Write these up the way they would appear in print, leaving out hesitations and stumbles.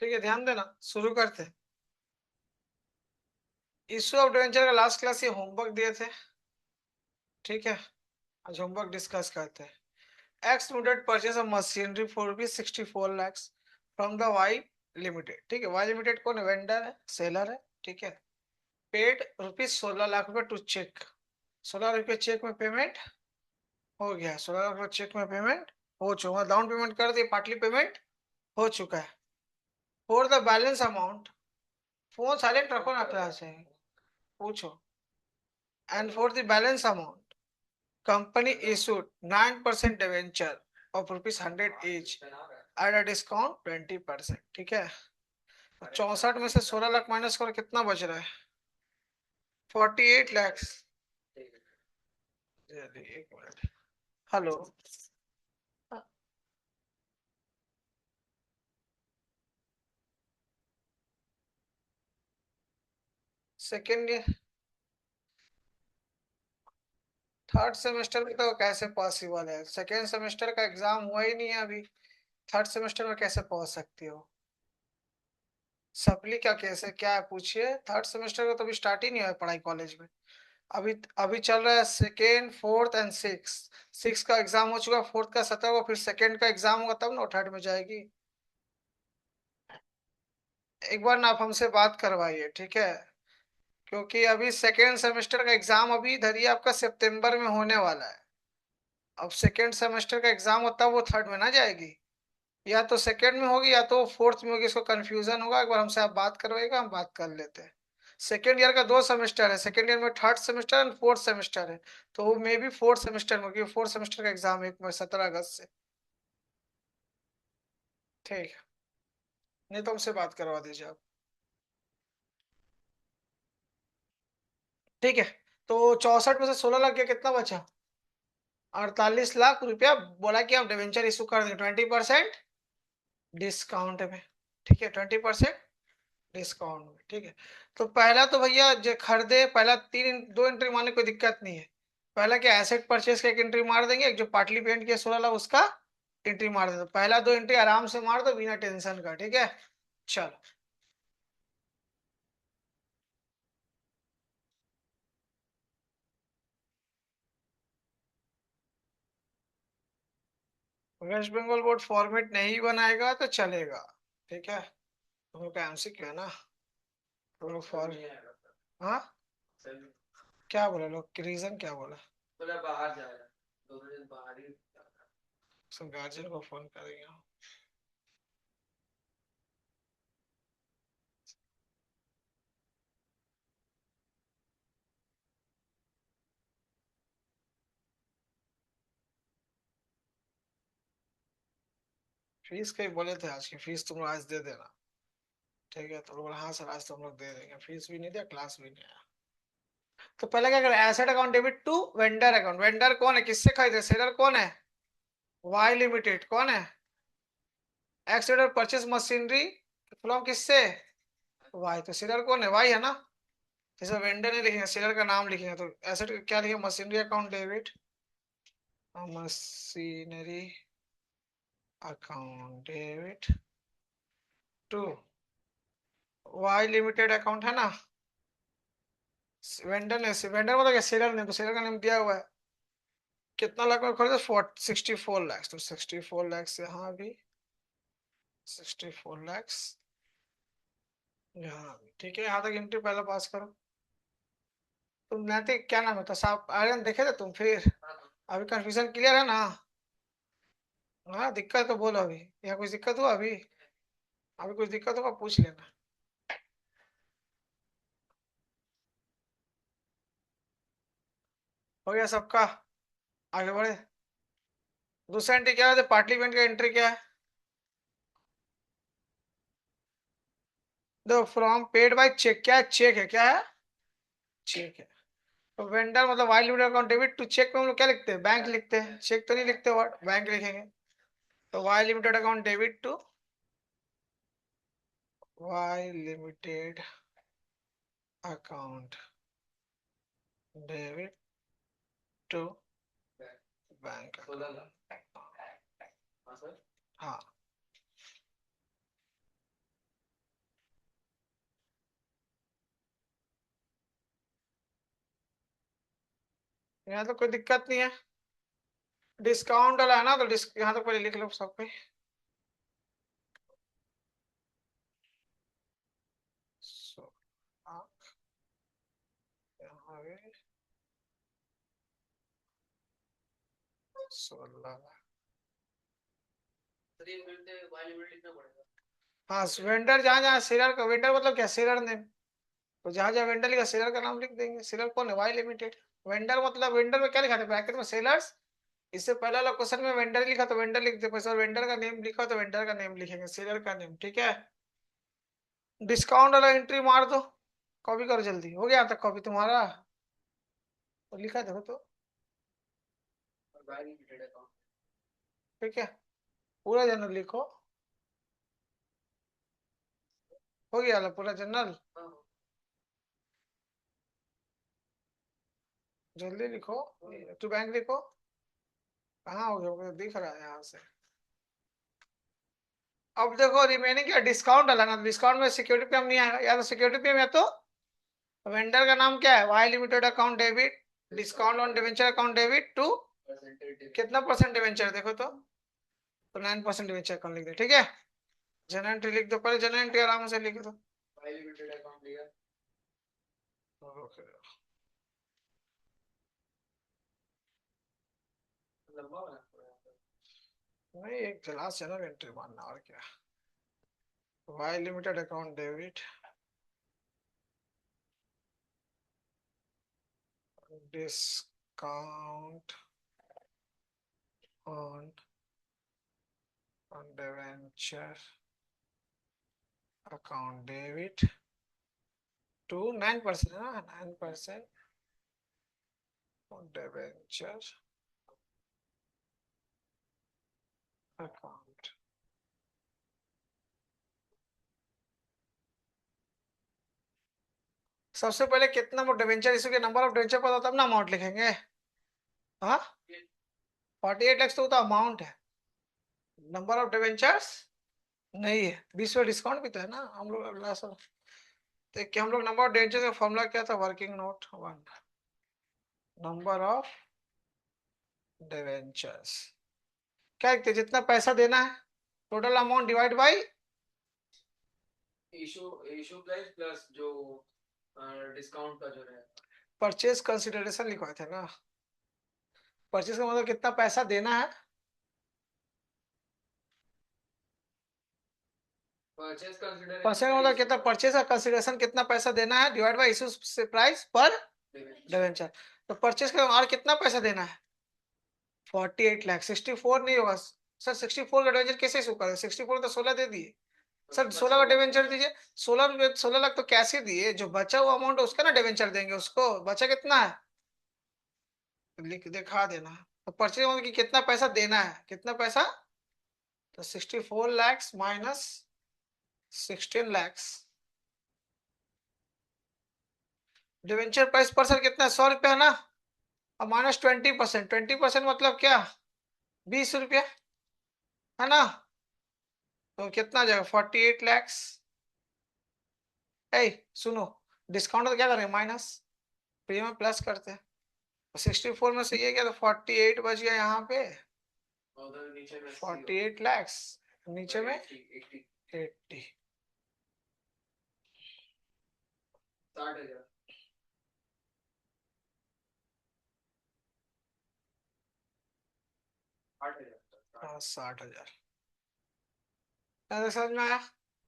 ठीक है, ध्यान देना, शुरू करते। इशू ऑफ डिवेंचर का लास्ट क्लास ये होमवर्क दिए थे। ठीक है, आज होमवर्क डिस्कस करते हैं। X limited purchase of machinery for rupees 64 lakhs from the Y limited. ठीक है, वाई लिमिटेड कौन है? वेंडर है, सेलर है। ठीक है, पेड रुपीज 16 लाख रुपए टू चेक। 16 रुपये चेक में पेमेंट हो गया। 16 लाख रुपए चेक में पेमेंट हो चुका, डाउन पेमेंट कर दी, पार्टली पेमेंट हो चुका है। For the balance amount, phone silent रखो ना क्लास से, पूछो। And for the balance amount company issued 9% debenture of ₹100 each at a discount 20%। ठीक है, 64 में से 16 लाख माइनस करो, कितना बच रहा है? 48 lakhs। एक minute, hello. Second year third semester में तो कैसे पॉसिबल है? सेकेंड सेमेस्टर का एग्जाम हुआ ही नहीं है अभी, थर्ड सेमेस्टर में कैसे पहुंच सकती हो? सप्ली का कैसे, क्या है पूछिए। थर्ड सेमेस्टर का तो अभी स्टार्ट ही नहीं हुआ है पढ़ाई कॉलेज में। अभी अभी चल रहा है second, fourth and six. Six का एग्जाम हो चुका, फोर्थ का 17 को, फिर सेकेंड का एग्जाम होगा तब ना थर्ड में जाएगी। एक बार ना आप हमसे बात करवाइए, ठीक है? क्योंकि अभी सेकेंड सेमेस्टर का एग्जाम अभी इधर ही आपका सितंबर में होने वाला है। अब सेकेंड सेमेस्टर का एग्जाम हो तब वो थर्ड में ना जाएगी, या तो सेकेंड में होगी या तो फोर्थ में होगी। इसको कंफ्यूजन होगा, एक बार हमसे आप बात करवाइएगा, हम बात कर लेते हैं। सेकेंड ईयर का 2 सेमेस्टर है, सेकेंड ईयर में third semester and fourth semester है। तो वो मे बी फोर्थ सेमेस्टर में होगी, फोर्थ सेमेस्टर का एग्जाम है 17 अगस्त से। ठीक है, नहीं तो हमसे बात करवा दीजिए आप। ठीक है, तो 64 में से 16 लाख गया, कितना बचा? 48 लाख रुपया। बोला कि आप डिवेंचर इशू कर देंगे 20% डिस्काउंट में। ठीक है, 20% डिस्काउंट में। ठीक है, तो पहला तो भैया जो खरीदे, पहला तीन दो एंट्री मारने कोई दिक्कत नहीं है। पहला क्या, एसेट परचेज का एक एंट्री मार देंगे, एक जो पार्टली पेमेंट किया 16 लाख उसका एंट्री मार दे। पहला दो एंट्री आराम से मार दो बिना टेंशन का। ठीक है, चलो। वेस्ट बंगाल बोर्ड फॉर्मेट नहीं बनाएगा तो चलेगा। ठीक है, तुम लोग का एमसीक्यू है ना, तुम लोग फॉर। हाँ, क्या बोला लोग, रीजन क्या बोला? बोला बाहर जा रहा है, 2 दिन बाहर ही। गार्जियन को फोन करेंगे। फीस कहीं बोले थे, आज की फीस तुम लोग आज दे देना। ठीक है, तो लोग बोला, हाँ सर आज तो हम लोग दे देंगे। फीस भी नहीं दिया, क्लास भी नहीं आया। तो पहले क्या करें, asset account debit to vendor account. Vendor कौन है, किससे खरीदे? सेलर कौन है? Y limited. कौन है? X limited purchase machinery from किससे? वाई। तो सेलर कौन है? वाई है ना। जैसे वेंडर नहीं लिखेंगे, सेलर का नाम लिखेंगे, तो एसेट क्या लिखेंगे? Machinery account debit, machinery account debit to Y limited account, है ना। वेंडर ने, वेंडर मतलब क्या, सेलर ने, तो सेलर का नेम दिया हुआ है। कितना लाख में खरीदे? 64 लाख। तो 64 लाख यहाँ भी 64 lakhs यहाँ भी। ठीक है, यहाँ तक एंट्री पहले पास करो। तुम नैतिक, क्या नाम है तो साहब, आर्यन देखे थे तुम फिर? अभी कंफ्यूजन क्लियर है ना? हाँ, दिक्कत तो बोलो अभी, यहाँ कुछ दिक्कत हुआ अभी? अभी कुछ दिक्कत होगा पूछ लेना। हो गया सबका, आगे बढ़े। दूसरा एंट्री क्या है? पार्टिसिपेंट का एंट्री क्या है? दो फ्रॉम पेड बाय चेक। क्या है? चेक है। क्या है? चेक है। तो वेंडर मतलब Y limited account debit to cheque में हम लोग क्या लिखते हैं? बैंक लिखते हैं, चेक तो नहीं लिखते, वर्ड बैंक लिखेंगे। तो Y limited account debit to Y limited account debit to bank account. हाँ, यहाँ तो कोई दिक्कत नहीं है, डिस्काउंट वाला है ना, तो यहाँ तक पहले लिख लो सब पे। So, हाँ, यहाँ पे 16। हाँ, वेंडर जहाँ जहाँ सेलर का, वेंडर मतलब क्या, सेलर नेम। तो जहाँ जहाँ वेंडर लिखा सेलर का नाम लिख देंगे। सेलर कौन है, वाई लिमिटेड। वेंडर मतलब, वेंडर में क्या लिखा था ब्रैकेट में, सेलर्स। इससे पहले वाला क्वेश्चन में वेंडर लिखा तो वेंडर लिख दे, सर वेंडर का नेम लिखा तो वेंडर का नेम लिखेंगे, सेलर का नेम, ठीक है। डिस्काउंट वाला एंट्री मार दो, कॉपी करो जल्दी, हो गया तक कॉपी तुम्हारा, तो लिखा देखो तो, ठीक है, पूरा जनरल लिखो, हो गया पूरा जनरल, जल्दी लिखो, टू बैंक लिखो, कहाँ हो गया, मुझे दिख रहा है यहाँ से। अब देखो रिमेनिंग क्या, डिस्काउंट डाला ना, डिस्काउंट में सिक्योरिटी पे हम नहीं आएगा, या तो सिक्योरिटी पे, या तो वेंडर का नाम क्या है, Y limited account debit, discount on debenture account debit to, कितना परसेंट डिवेंचर देखो तो 9% डिवेंचर अकाउंट लिख दे, ठीक है। जनरल एंट्री लिख दो, पहले जनरल एंट्री आराम से लिख दो। नहीं, एक क्लास जनरल एंट्री मानना, और क्या। Y limited account debit, discount on debenture account debit to 9%, हाँ 9% डिवेंचर अकाउंट। सबसे पहले कितना डिवेंचर इशू के, नंबर ऑफ डिवेंचर पता तब ना अमाउंट लिखेंगे। हाँ, 48 लाख तो अमाउंट है, नंबर ऑफ डिवेंचर्स नहीं है, 20 डिस्काउंट भी तो है ना हम लोग लास्ट। तो क्या हम लोग नंबर ऑफ डिवेंचर्स का फॉर्मूला क्या था, working note 1, number of debentures, क्या लिखते, जितना पैसा देना है, total amount divide by issue issue price plus जो डिस्काउंट का जो है, परचेज कंसिडरेशन लिखवाए थे ना। परचेज का मतलब कितना पैसा देना है, परचेज कंसीडरेशन परचेज का मतलब कितना, परचेज का कंसिडरेशन कितना पैसा देना है, डिवाइड बाई इशू प्राइस पर डिवेंचर। तो परचेज का और कितना पैसा देना है, 48 लाख, 64 नहीं होगा सर, 64 का डिवेंचर कैसे इशू करें, 64 तो 16 दे दिए सर, 16 का डिवेंचर दीजिए, 16 लाख तो कैसे दिए, जो बचा हुआ अमाउंट है उसका ना डिवेंचर देंगे, उसको बचा कितना है लिख दिखा देना। तो परचेज मतलब कि कितना पैसा देना है, कितना पैसा, तो 64 lakhs minus 16 lakhs, debenture price पर सर कितना है, 100 रुपया ना, और माइनस 20%, 20% मतलब क्या, 20 रुपया, है ना। तो कितना जाएगा, 48 lakhs। ए सुनो, डिस्काउंट तो क्या करेंगे, माइनस, प्रीमियम प्लस करते हैं, 64 में से ये क्या, तो 48 बच गया यहाँ पे, नीचे में 48 lakhs, नीचे में 80, 60,000, 60,000। हाँ 60,000। समझ में आया,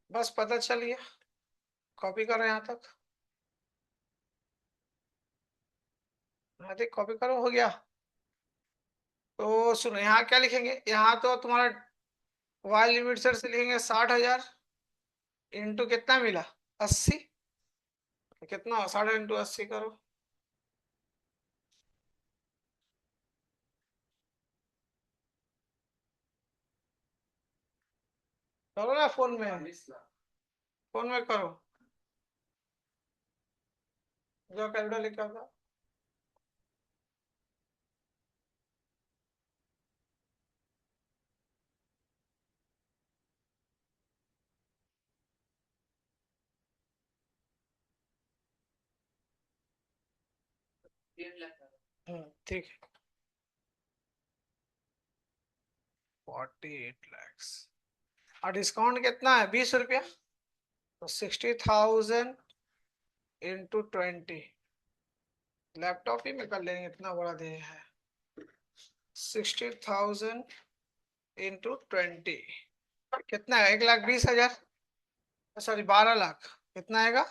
बस पता चल गया, कॉपी करो यहाँ तक, यहाँ तक कॉपी करो, हो गया। तो सुनो, यहाँ क्या लिखेंगे, यहाँ तो तुम्हारा वाई लिमिट से लिखेंगे 60,000, इंटू कितना मिला, 80, कितना 60 इंटू 80 करो, करो ना फोन में, 40 लाख। फोन में करो, जो कैलकुलेटर लिखा था। डेढ़ लाख। ठीक है। 48 lakhs। और डिस्काउंट कितना है, 20 रुपया। तो 60,000 इंटू 20। लैपटॉप ही में कर लेंगे, इतना बड़ा दे है। 60,000 इंटू 20 कितना है, 1,20,000। सॉरी 12 लाख। कितना आएगा?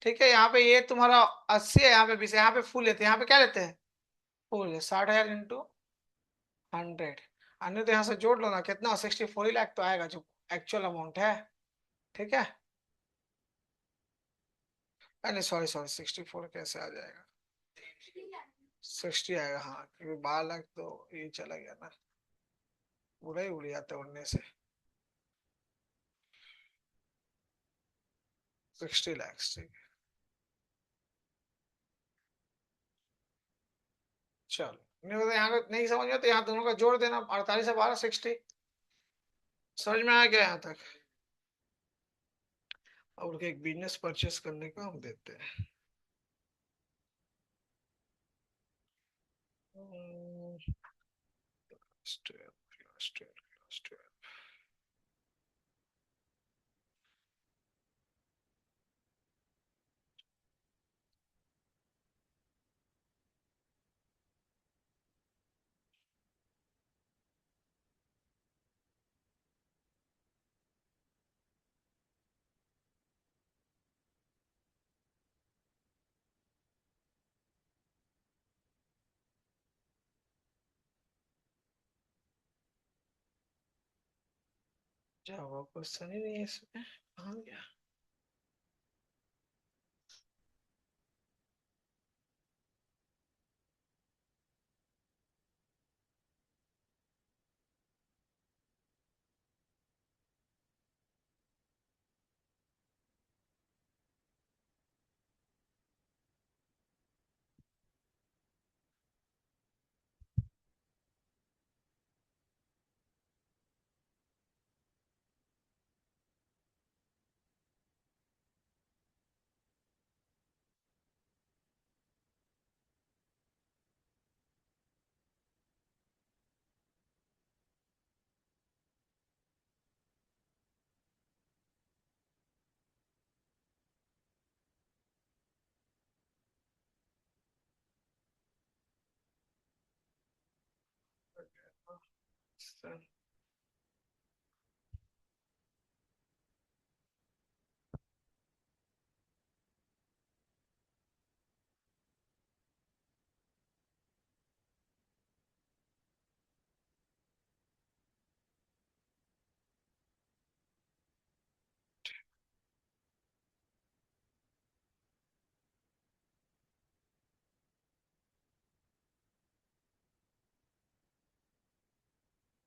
ठीक है, यहाँ पे ये तुम्हारा 80 है, यहाँ पे 20 है, यहाँ पे फुल लेते हैं, यहाँ पे क्या लेते हैं? फुल। 60,000 इंटू 100। अन्य तो यहाँ से जोड़ लो ना, कितना 64 लाख तो आएगा, जो एक्चुअल अमाउंट है। ठीक है। नहीं सॉरी सॉरी, 64 कैसे आ जाएगा? 60 आएगा, हाँ, क्योंकि 12 लाख तो ये चला गया ना, पूरा ही उड़ जाता है उड़ने से। 60 lakhs, ठीक है। चलो नहीं होता, यहाँ का नहीं समझ में तो यहाँ दोनों का जोड़ देना, 48 से 12, 60। समझ में आया क्या यहाँ तक? और एक बिजनेस परचेस करने का हम देते हैं। Class 12, class 12, class 12। जावा क्वेश्चन ही नहीं है इसमें, कहाँ गया?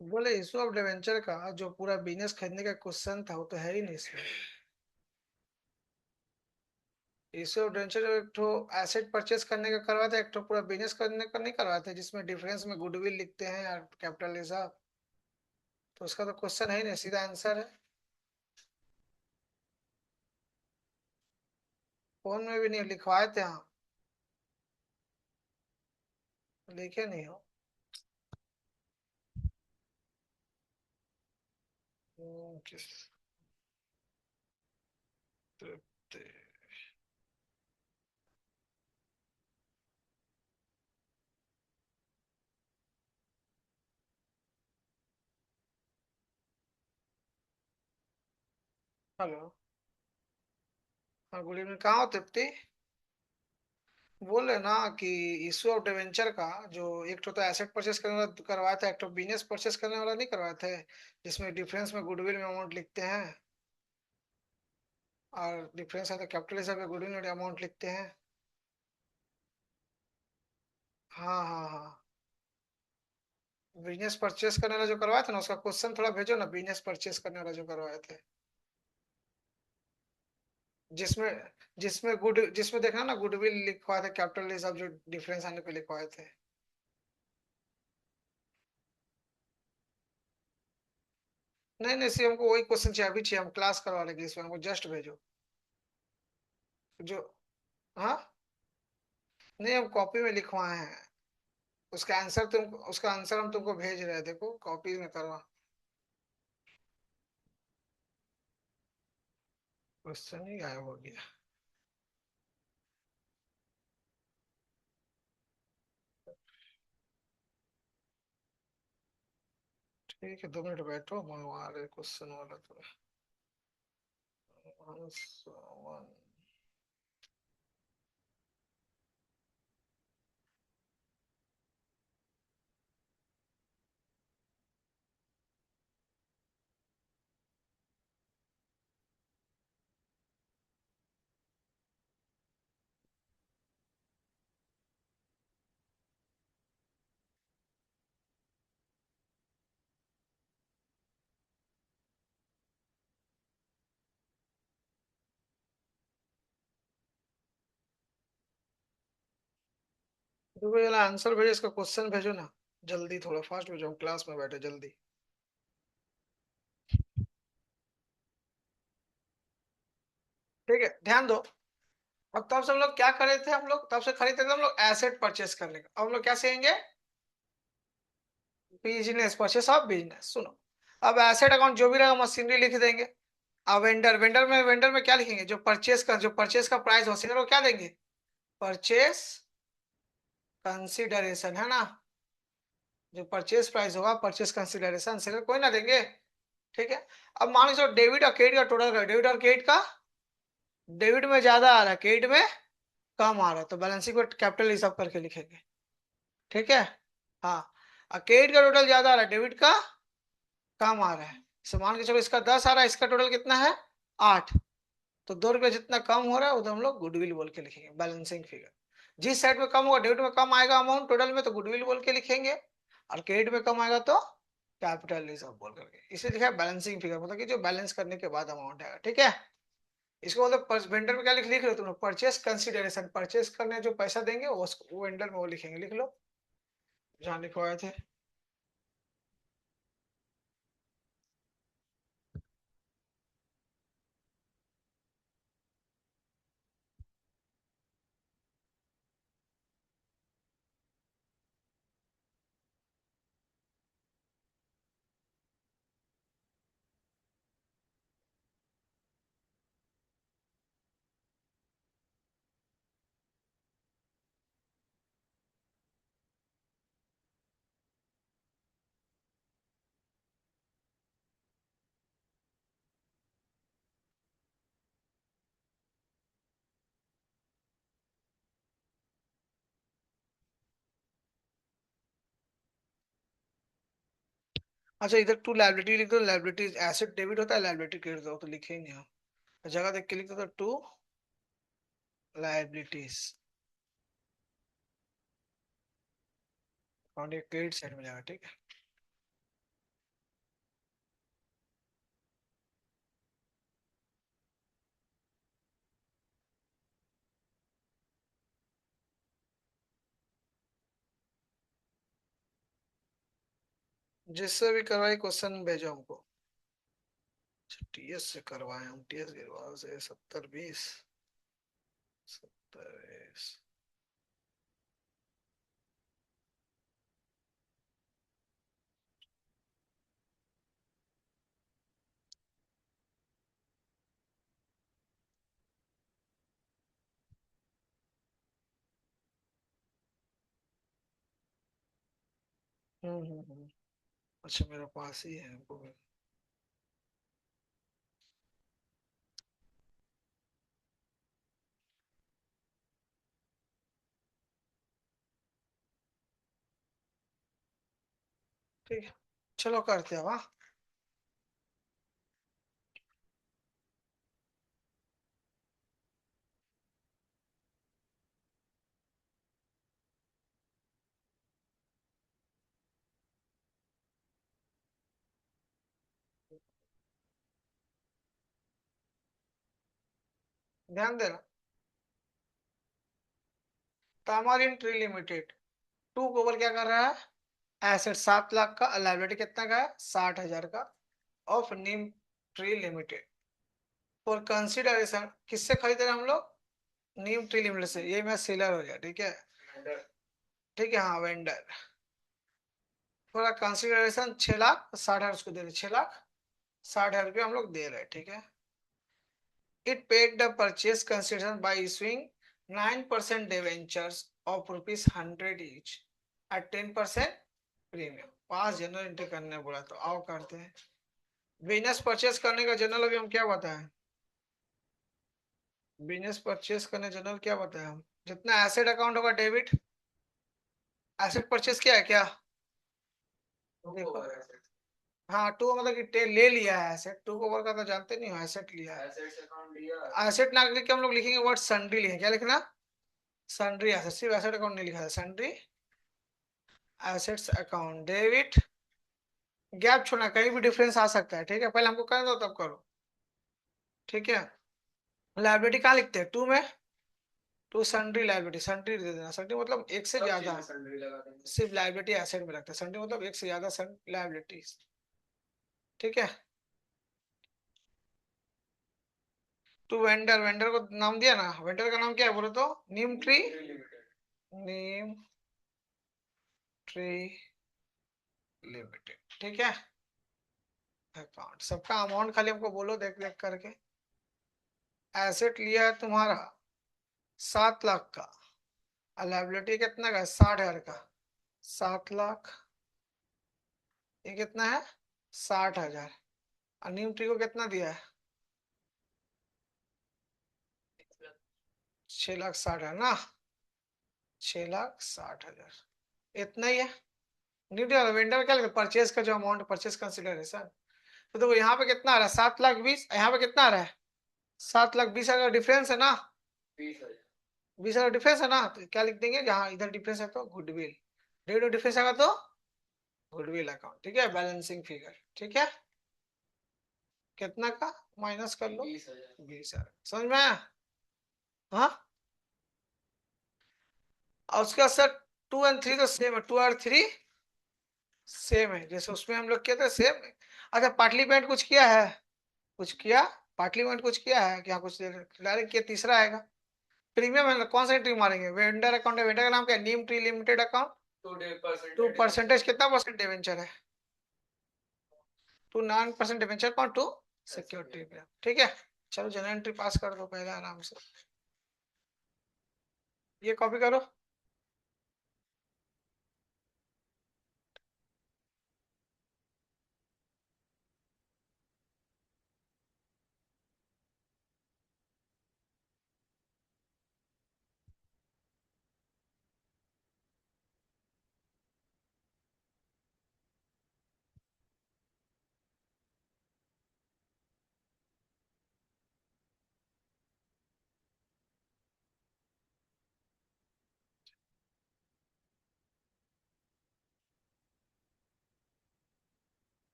बोले इशू ऑफ डिवेंचर का जो पूरा बिजनेस खरीदने का क्वेश्चन था, वो तो है ही नहीं इसमें। इशू ऑफ डिवेंचर एक तो एसेट परचेस करने का करवाते हैं, एक तो पूरा बिजनेस करने का नहीं करवाते, जिसमें डिफरेंस में गुडविल लिखते हैं और कैपिटल रिजर्व। तो उसका तो क्वेश्चन है ही नहीं, सीधा आंसर है। फोन में भी नहीं लिखवाए थे हम, लिखे नहीं हो। किस तृप्ति। हेलो। हाँ गुड इवनिंग, कहाँ हो तृप्ति? बोले ना कि इशू ऑफ डिवेंचर का जो एक तो एसेट परचेस करने वाला करवाया था, एक तो बिजनेस परचेस करने वाला नहीं करवाए थे, जिसमें डिफरेंस में गुडविल में अमाउंट लिखते हैं, और डिफरेंस है तो कैपिटल हिसाब में गुडविल में अमाउंट लिखते हैं। हाँ हाँ हाँ। बिजनेस परचेस करने वाला जो करवाया था ना, उसका क्वेश्चन थोड़ा भेजो ना, बिजनेस परचेस करने वाला जो करवाए थे। जिसमें जिसमें देखना ना, गुडविल लिखवाए थे, कैपिटल रिजर्व जो डिफरेंस आने पे लिखवाए थे। नहीं नहीं, सी हमको वही क्वेश्चन चाहिए, अभी चाहिए, हम क्लास करवा लेंगे इसमें, हमको जस्ट भेजो। जो हाँ, नहीं, हम कॉपी में लिखवाए हैं। उसका आंसर हम तुमको भेज रहे हैं, देखो कॉपी में करवा। क्वेश्चन ही गायब हो गया। ठीक है, 2 मिनट बैठो, मंगवा रहे क्वेश्चन वाला तो। वन। देखो ये आंसर भेजो, इसका क्वेश्चन भेजो ना। जल्दी, थोड़ा फास्ट भेजो, हम क्लास में बैठे, जल्दी। ठीक है, ध्यान दो। अब तब से हम लोग क्या कर रहे थे, हम लोग तब से खरीदते थे हम लोग एसेट परचेस करने का। अब हम लोग क्या सीखेंगे? Business, purchase of business. सुनो, अब एसेट अकाउंट जो भी रहेगा मशीनरी लिख देंगे। अब वेंडर में क्या लिखेंगे? जो परचेस का प्राइस हो सेलर को क्या देंगे? परचेस कंसिडरेशन, है ना? जो परचेस प्राइस होगा, परचेस कंसिडरेशन सेलर कोई ना देंगे। ठीक है। अब मान लो डेबिट और क्रेडिट का टोटल कर, डेबिट और क्रेडिट का, डेबिट में ज्यादा आ रहा है, क्रेडिट में कम आ रहा है, तो बैलेंसिंग को कैपिटल हिसाब करके लिखेंगे। ठीक है। हाँ। और क्रेडिट का टोटल ज्यादा आ रहा है, डेबिट का कम आ रहा है। इसे मान के चलो, इसका 10 आ रहा है, इसका टोटल कितना है? 8। तो 2 रुपये जितना कम हो रहा है उधर हम लोग गुडविल बोल के लिखेंगे, बैलेंसिंग फिगर। जिस साइड में कम होगा, डेबिट में कम आएगा अमाउंट टोटल में, तो गुडविल बोल के लिखेंगे। और क्रेडिट में कम आएगा तो कैपिटल रिजर्व बोल करके इसे लिखा है बैलेंसिंग फिगर, मतलब कि जो बैलेंस करने के बाद अमाउंट आएगा। ठीक है। इसको मतलब वेंडर में क्या लिख रहे हो तुम लोग? परचेस कंसिडरेशन, परचेस करने जो पैसा देंगे वो वेंडर में वो लिखेंगे, लिख लो जहाँ लिखवाए थे। अच्छा, इधर टू लाइबिलिटी लिख दो, लाइबिलिटी एसेट डेबिट होता है, लाइबिलिटी क्रेडिट होता है, तो लिखेंगे हम। जगह देख के लिख दो, टू लाइबिलिटीज। और ये क्रेडिट साइड में जाएगा। ठीक है। जिससे भी करवाई क्वेश्चन भेजो हमको। टीएस से करवाए हम, टीएस गिरवाल से 70-20। 70-20। हम्म। अच्छा, मेरे पास ही है वो। ठीक है, चलो करते हैं, हाँ। ध्यान देना। तामारिन ट्री लिमिटेड टू गोबर क्या कर रहा है? एसेट 7 लाख का, लाइबिलिटी कितना का है? 60,000 का। Of Neem tree limited for consideration, किससे खरीदे रहे हम लोग? नीम ट्री लिमिटेड से। ये मेरा सेलर हो गया, ठीक है। वेंडर ठीक है, हाँ वेंडर। पूरा कंसिडरेशन 6,60,000 उसको दे रहे, 6,60,000 रुपये हम लोग दे रहे हैं, ठीक है। It paid the purchase consideration by issuing 9% debentures of ₹100 each at 10% premium. Pass general entry करने बोला, तो आओ करते हैं। बिजनेस परचेस करने का जनरल अभी हम क्या बताएं? बिजनेस परचेस करने जनरल क्या बताएं हम? जितना एसेट अकाउंट होगा डेबिट, एसेट परचेस क्या है क्या? देखो, हाँ टू मतलब कि ले लिया है एसेट, टू को वर्क का तो जानते नहीं हो, एसेट लिया है। एसेट्स अकाउंट लिया। एसेट ना लिख के हम लोग लिखेंगे वर्ड सन्ड्री, लिखेंगे क्या लिखना? सन्ड्री एसेट, सिर्फ एसेट अकाउंट नहीं लिखा है, sundry assets account debit. Gap छोड़ना, कहीं भी डिफरेंस आ सकता है, ठीक है, पहले हमको करने दो तब करो, ठीक है। लायबिलिटी कहाँ लिखते हैं? टू में, टू सन्ड्री लायबिलिटी, सन्ड्री दे देना। सन्ड्री मतलब एक से ज्यादा, सन्ड्री लगा देंगे। सिर्फ लायबिलिटी एसेट में लगता है, सन्ड्री मतलब एक से ज्यादा लायबिलिटी, ठीक है। टू वेंडर, वेंडर को नाम दिया ना, वेंडर का नाम क्या है बोलो तो? नीम ट्री, नीम ट्री लिमिटेड, ठीक है। अकाउंट, सबका अमाउंट खाली हमको बोलो देख देख करके। एसेट लिया है तुम्हारा 7 लाख का, लायबिलिटी कितना का? 60,000 का। 7 लाख, ये कितना है? 60,000। और नीम ट्री को कितना दिया है? 6,60,000 ना, 6,60,000, इतना ही है। नीम ट्री वेंडर क्या लगता है? परचेज का जो अमाउंट, परचेज कंसिडरेशन। तो देखो यहाँ पे कितना आ रहा है? 7,20,000, यहाँ पे कितना आ रहा है? 7,20,000 डिफरेंस है ना, 20,000। 20,000 डिफरेंस है ना, तो क्या लिख देंगे? जहाँ इधर डिफरेंस है तो गुडविल, डेट डिफरेंस आएगा तो गुडविल अकाउंट, ठीक है, बैलेंसिंग फिगर, ठीक है। कितना का माइनस कर लो? 20,000। 20,000, समझ में आया? हाँ, और उसका सर 2 और 3 तो सेम है, 2 और 3 सेम है, जैसे उसमें हम लोग किया था सेम। अच्छा पार्टलीमेंट कुछ किया है? कुछ किया? पार्टलीमेंट कुछ किया है क्या? कुछ डायरेक्ट किया, तीसरा आएगा। प्रीमियम है, कौन सा एंट्री मारेंगे? वेंडर अकाउंट है, वेंडर का नाम क्या है? Neem tree limited account. To percentage, कितना परसेंट डिवेंचर है? टू 9% डिवेंचर कौन? टू सिक्योरिटी पे, ठीक है। चलो जनरल एंट्री पास कर दो पहले आराम से, ये कॉपी करो।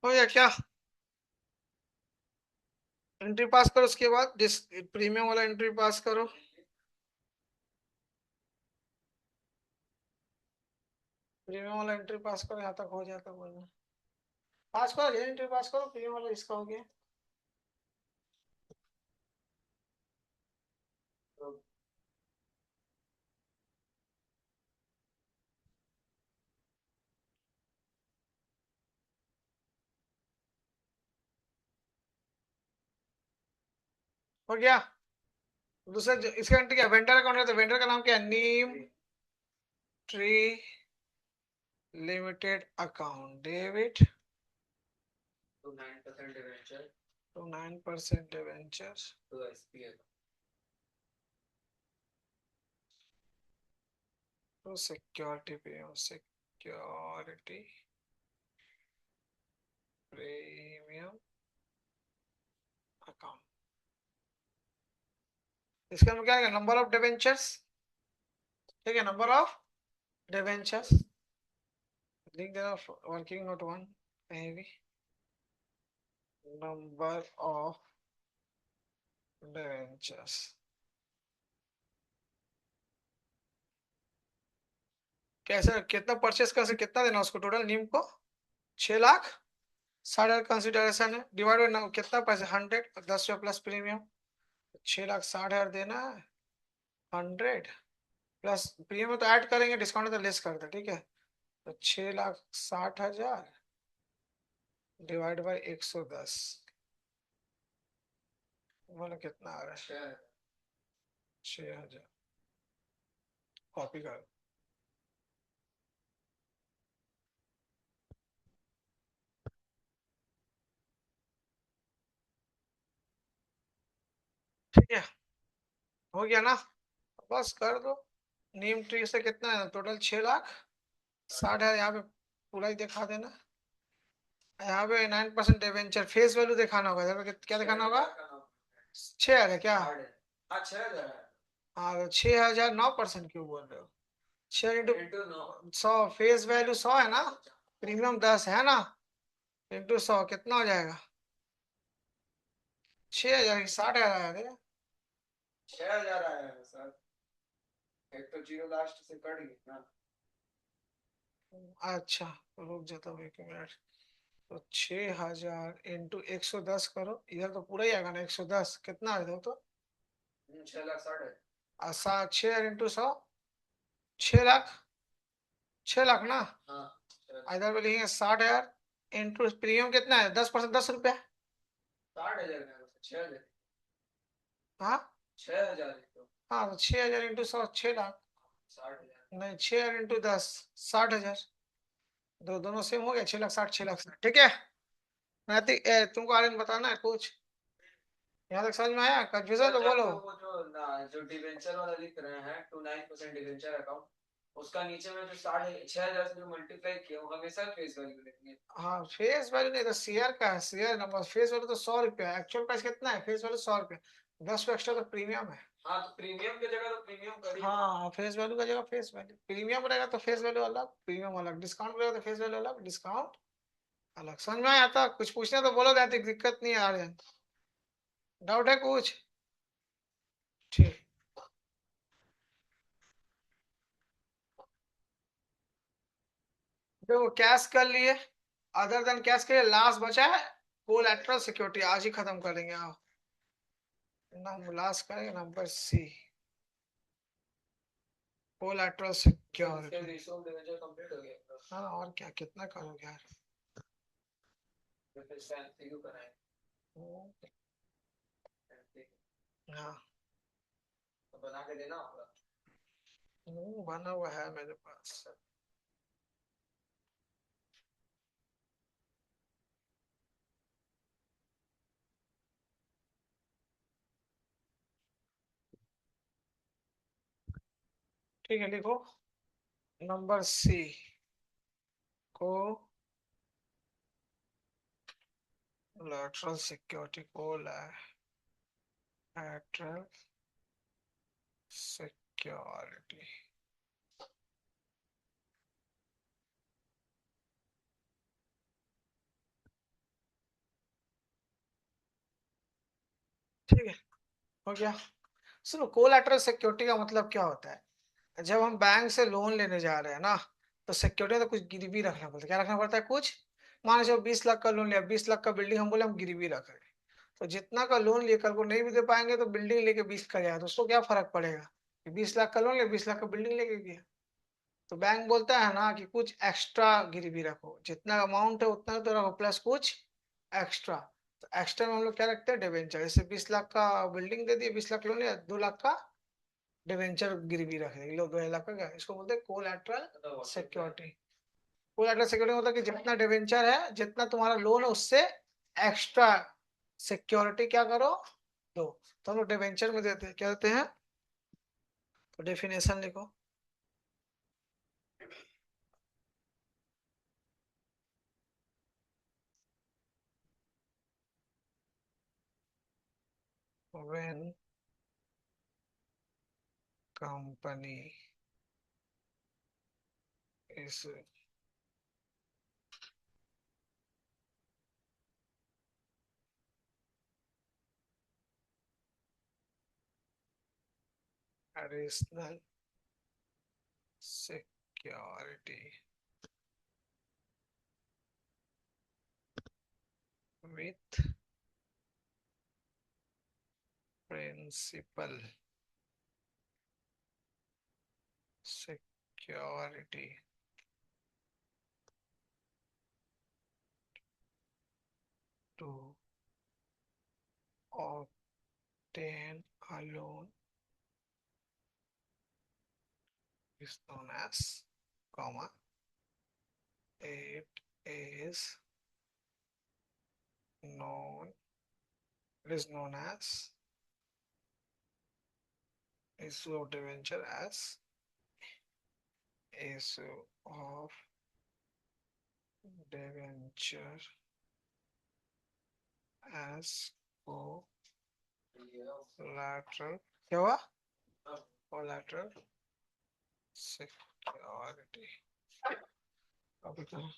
हो गया क्या? एंट्री पास करो, उसके बाद प्रीमियम वाला एंट्री पास करो। प्रीमियम वाला एंट्री पास करो, यहाँ तक हो जाता बोलना। पास करो, एंट्री पास करो, प्रीमियम वाला इसका हो गया। हो गया। दूसरा इसका एंट्री क्या? वेंडर अकाउंट है, तो वेंडर का नाम क्या है? Neem tree limited account debit, तो 9% डिवेंचर तो 9% डिवेंचर तो एसपीएल। तो security premium, security premium account. इसका मतलब क्या है? नंबर ऑफ डिवेंचर्स, ठीक है, नंबर ऑफ डिवेंचर्स लिख देना वर्किंग नोट वन कहीं भी, नंबर ऑफ डिवेंचर्स। कैसे कितना परचेस कर सकते, कितना देना उसको टोटल नीम को, 6 लाख, 60,000 कंसिडरेशन है, डिवाइड बाय कितना पैसे 100, 10 रुपया प्लस प्रीमियम, 6,60,000 देना है, 100 प्लस प्रीमियम तो ऐड करेंगे, डिस्काउंट तो लेस करते, ठीक है। तो 6,60,000 डिवाइड बाय 110, बोलो कितना आ रहा है, 6,000। कॉपी कर, ठीक है, हो गया ना, बस कर दो। नीम ट्री से कितना है टोटल, 6,60,000, यहाँ पे पूरा ही दिखा देना। यहाँ पे 9% डिवेंचर फेस वैल्यू दिखाना होगा, यहाँ पे क्या दिखाना होगा, 6,000 है क्या, हाँ 6,000 है। हाँ तो 6,000 9% क्यों बोल रहे हो, 6 into 100, फेस वैल्यू 100 है ना, प्रीमियम 10 है ना, इंटू 100 कितना हो जाएगा, 6,000 की 60,000 आया रे। 6,000 आया है सर, एक तो जीरो लास्ट से कट गई ना। अच्छा रुक जाता हूँ 1 मिनट, तो 6,000 इंटू 110 करो, इधर तो पूरा ही आएगा ना, 110 कितना आ इधर तो, 6,60,000। 6,000 इंटू 100, 6 लाख, 6 लाख ना, हाँ 6,000। इधर पे लिखेंगे 60,000 इंटू प्रीमियम कितना है, 10%, 10 रुपया। 60,000 है, 6,000। हाँ 6,000 तो हाँ, तो 6,000 इंटू 100, 6 लाख, 60,000। नहीं 6,000 इंटू 10, 60,000, दोनों सेम हो गया, 6,60,000, 6,60,000, ठीक है। नैतिक तुमको आर्यन बताना है कुछ, यहाँ तक समझ में आया, कंफ्यूजन तो अच्छा बोलो। तो वो जो डिवेंचर वाला लिख रहे हैं, टू 9% डिवेंचर अकाउंट, उसका नीचे में जो 6,500 से जो मल्टीप्लाई किया वो हमेशा फेस वैल्यू लिखेंगे। हाँ फेस वैल्यू नहीं तो शेयर का है, शेयर नंबर, फेस वैल्यू तो 100 रुपया है, एक्चुअल प्राइस कितना है, फेस वैल्यू 100 रुपया, 10 एक्स्ट्रा तो प्रीमियम है। हाँ तो प्रीमियम की जगह तो प्रीमियम कर ही। हाँ फेस वैल्यू का जगह फेस वैल्यू, प्रीमियम रहेगा तो फेस वैल्यू अलग, प्रीमियम अलग, डिस्काउंट रहेगा तो फेस वैल्यू अलग, डिस्काउंट अलग। समझ में आया था, कुछ पूछना तो बोलो, रहती दिक्कत नहीं आ रही है, डाउट है कुछ, ठीक। देखो कैश कर लिए, अदर देन कैश के लिए लास्ट बचा है कोलैटरल सिक्योरिटी, आज ही खत्म करेंगे, आओ ना लास्ट करेंगे, number C, collateral security. Ratio debenture complete हो गया। हाँ और क्या, कितना करोगे यार, फिर से एमसीक्यू कराएं। हाँ तो बना के देना होगा। बना हुआ है मेरे पास। ठीक है लिखो, नंबर सी को लैटरल सिक्योरिटी, को लैटरल सिक्योरिटी, ठीक है, हो गया। सुनो कोलैटरल सिक्योरिटी का मतलब क्या होता है, जब हम बैंक से लोन लेने जा रहे हैं ना, तो सिक्योरिटी तो कुछ गिरवी रखना पड़ता है, क्या रखना पड़ता है कुछ, मान लो 20 लाख का लोन लिया, 20 लाख का बिल्डिंग हम बोले हम गिरवी रख रहे हैं, तो जितना का लोन लिए कल को नहीं भी दे पाएंगे तो बिल्डिंग लेके 20 का जाए तो उसको क्या फर्क पड़ेगा, 20 लाख का लोन ले 20 लाख का बिल्डिंग लेके गया। तो बैंक बोलता है ना कि कुछ एक्स्ट्रा गिरवी रखो, जितना अमाउंट है उतना तो रखो प्लस कुछ एक्स्ट्रा। तो एक्स्ट्रा में हम लोग क्या रखते हैं, डिवेंचर, जैसे 20 लाख का बिल्डिंग दे दिए, 20 लाख लोन लिया, 2 लाख का डिवेंचर गिरवी रख देंगे, लो 2 लाख का क्या, इसको बोलते हैं कोलैटरल सिक्योरिटी। कोलैटरल सिक्योरिटी मतलब कि जितना डिवेंचर है, जितना तुम्हारा लोन है उससे एक्स्ट्रा सिक्योरिटी क्या करो, दो। तो हम लोग डिवेंचर में देते हैं, क्या देते हैं, तो डेफिनेशन लिखो, when company is additional security with principal security to obtain a loan is known as, comma, it is known, it is known as issue of debenture as issue of debenture as collateral. क्या हुआ? Collateral security. अभी कहाँ?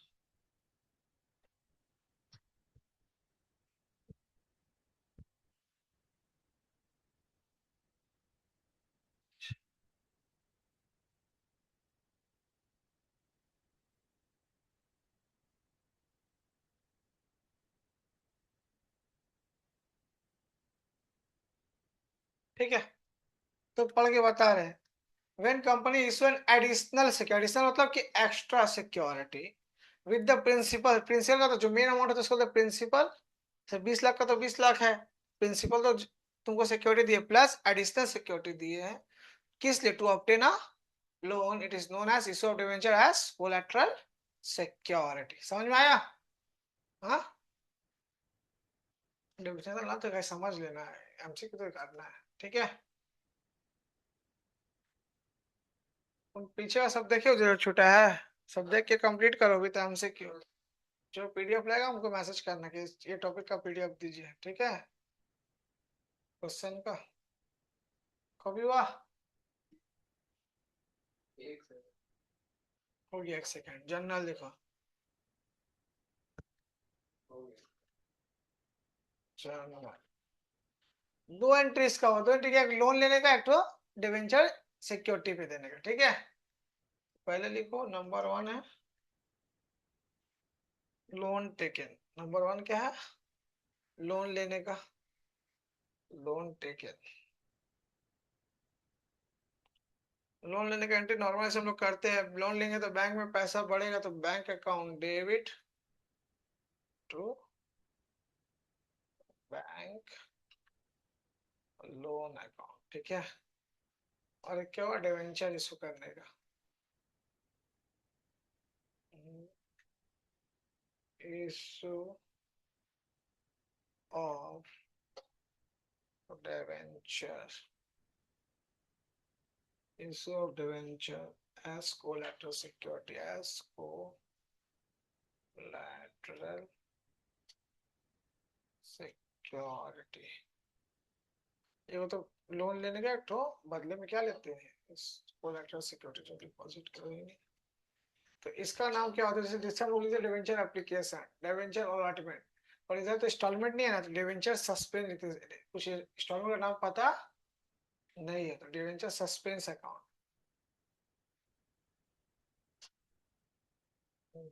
ठीक है, तो पढ़ के बता रहे हैं। When company issue an additional security, additional मतलब कि extra security with the principal, principal का तो जो मेन अमाउंट है तो उसको तो प्रिंसिपल, 20 लाख का तो 20 लाख है, प्रिंसिपल तो तुमको सिक्योरिटी दिए प्लस एडिशनल सिक्योरिटी दिए है, किस लिए? To obtain a loan, it is known as issue of debenture as collateral security. समझ में आया? हाँ, डिबेंचर ना तो कैसे समझ लेना है, एमसीक्यू तो करना है, ठीक है। तुम पीछे का सब देखियो जो छूटा है, सब देख के कंप्लीट करो भी तो एमसीक्यू। जो पीडीएफ लगेगा हमको मैसेज करना कि ये टॉपिक का पीडीएफ दीजिए, ठीक है। क्वेश्चन का कभी हुआ? हो गया, एक सेकेंड, जनरल देखो, जनरल दो एंट्रीज का हो, दो एंट्री का, एक लोन लेने का, एक तो डिवेंचर सिक्योरिटी पे देने का, ठीक है। पहले लिखो, नंबर 1 है लोन टेकन, नंबर 1 क्या है? लोन लेने का, लोन टेकन। लोन लेने का एंट्री नॉर्मल से हम लोग करते हैं, लोन लेंगे तो बैंक में पैसा बढ़ेगा तो bank account debit to bank loan account, ठीक है। और एक क्या हुआ? डिवेंचर इशू करने का, issue of debenture, issue of debenture as collateral security, as collateral security। ये वो तो लोन लेने का, तो बदले में क्या लेते हैं? इस कोलैटरल सिक्योरिटी जो डिपॉजिट करेंगे, तो इसका नाम क्या होता है? जैसे जिससे हम लोग लिखते हैं डिवेंचर एप्लीकेशन, डिवेंचर अलॉटमेंट, और इधर तो इंस्टॉलमेंट नहीं है ना, तो डिवेंचर सस्पेंस लिखते हैं। कुछ इंस्टॉलमेंट का नाम पता नहीं है तो debenture suspense account,